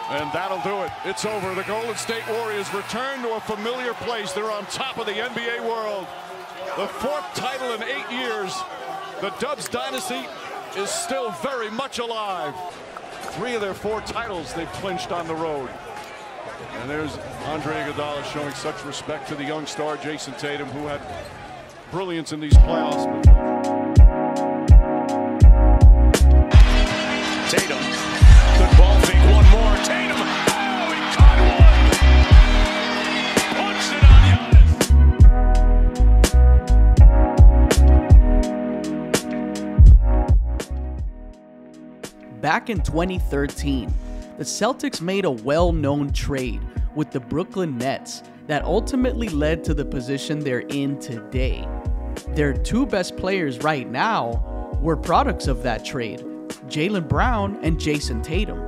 And that'll do it. It's over. The Golden State Warriors return to a familiar place. They're on top of the NBA world. The fourth title in 8 years. The Dubs dynasty is still very much alive. 3 of their 4 titles they've clinched on the road. And there's Andre Iguodala showing such respect to the young star Jayson Tatum, who had brilliance in these playoffs. Tatum, good ball fake, one more. Tatum, oh, he caught one. Punched it on Giannis. Back in 2013, the Celtics made a well-known trade with the Brooklyn Nets that ultimately led to the position they're in today. Their 2 best players right now were products of that trade, Jaylen Brown and Jayson Tatum.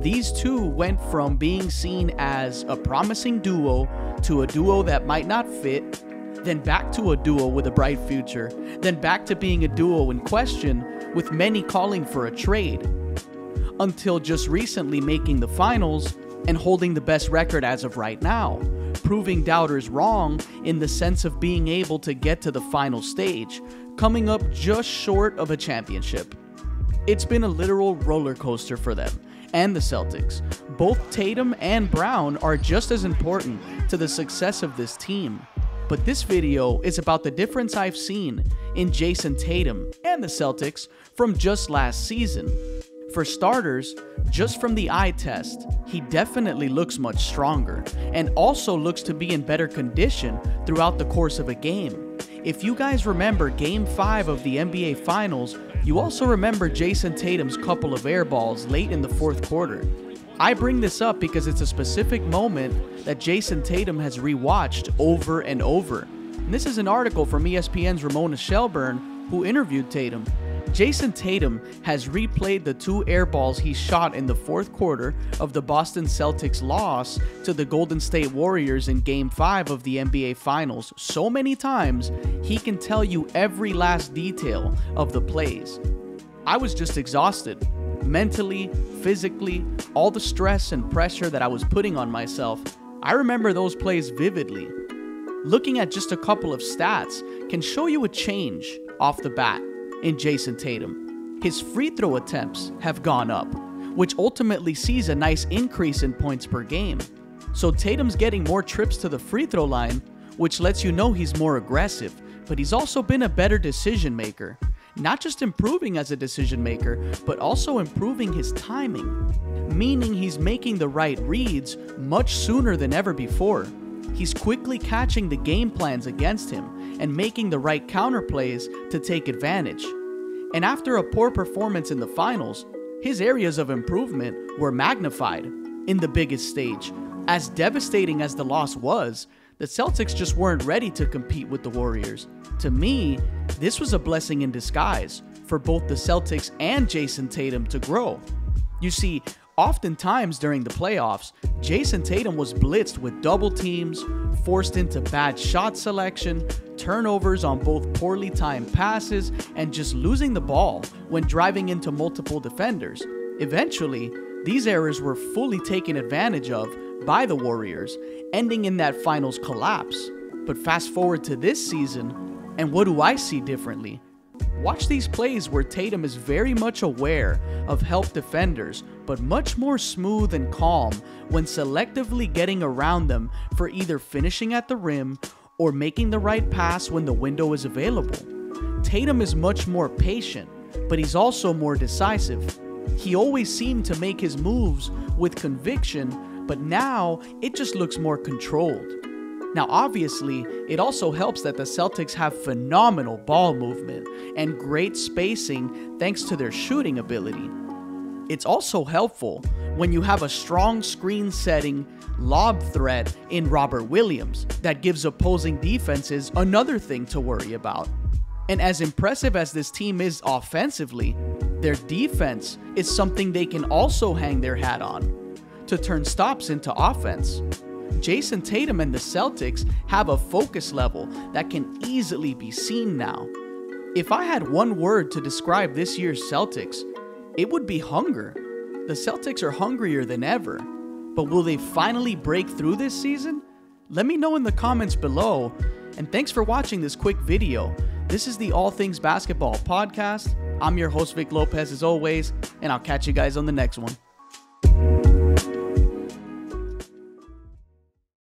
These 2 went from being seen as a promising duo to a duo that might not fit, then back to a duo with a bright future, then back to being a duo in question, with many calling for a trade, until just recently making the finals and holding the best record as of right now, proving doubters wrong in the sense of being able to get to the final stage, coming up just short of a championship. It's been a literal roller coaster for them and the Celtics. Both Tatum and Brown are just as important to the success of this team. But this video is about the difference I've seen in Jayson Tatum and the Celtics from just last season. For starters, just from the eye test, he definitely looks much stronger and also looks to be in better condition throughout the course of a game. If you guys remember Game 5 of the NBA Finals, you also remember Jayson Tatum's couple of air balls late in the 4th quarter. I bring this up because it's a specific moment that Jayson Tatum has rewatched over and over. And this is an article from ESPN's Ramona Shelburne, who interviewed Tatum. Jayson Tatum has replayed the 2 air balls he shot in the 4th quarter of the Boston Celtics loss to the Golden State Warriors in Game 5 of the NBA Finals so many times, he can tell you every last detail of the plays. I was just exhausted. Mentally, physically, all the stress and pressure that I was putting on myself. I remember those plays vividly. Looking at just a couple of stats can show you a change off the bat in Jayson Tatum. His free throw attempts have gone up, which ultimately sees a nice increase in points per game. So Tatum's getting more trips to the free throw line, which lets you know he's more aggressive, but he's also been a better decision maker. Not just improving as a decision maker, but also improving his timing, meaning he's making the right reads much sooner than ever before. He's quickly catching the game plans against him and making the right counter plays to take advantage. And after a poor performance in the finals, his areas of improvement were magnified in the biggest stage. As devastating as the loss was, the Celtics just weren't ready to compete with the Warriors. To me, this was a blessing in disguise for both the Celtics and Jayson Tatum to grow. You see, oftentimes during the playoffs, Jayson Tatum was blitzed with double teams, forced into bad shot selection, turnovers on both poorly timed passes, and just losing the ball when driving into multiple defenders. Eventually, these errors were fully taken advantage of by the Warriors, ending in that finals collapse. But fast forward to this season, and what do I see differently? Watch these plays where Tatum is very much aware of help defenders, but much more smooth and calm when selectively getting around them for either finishing at the rim or making the right pass when the window is available. Tatum is much more patient, but he's also more decisive. He always seemed to make his moves with conviction, but now it just looks more controlled. Now obviously, it also helps that the Celtics have phenomenal ball movement and great spacing thanks to their shooting ability. It's also helpful when you have a strong screen setting lob threat in Robert Williams that gives opposing defenses another thing to worry about. And as impressive as this team is offensively, their defense is something they can also hang their hat on to turn stops into offense. Jayson Tatum and the Celtics have a focus level that can easily be seen now. If I had one word to describe this year's Celtics, it would be hunger. The Celtics are hungrier than ever, but will they finally break through this season? Let me know in the comments below, and thanks for watching this quick video. This is the All Things Basketball podcast. I'm your host, Vic Lopez, as always, and I'll catch you guys on the next one.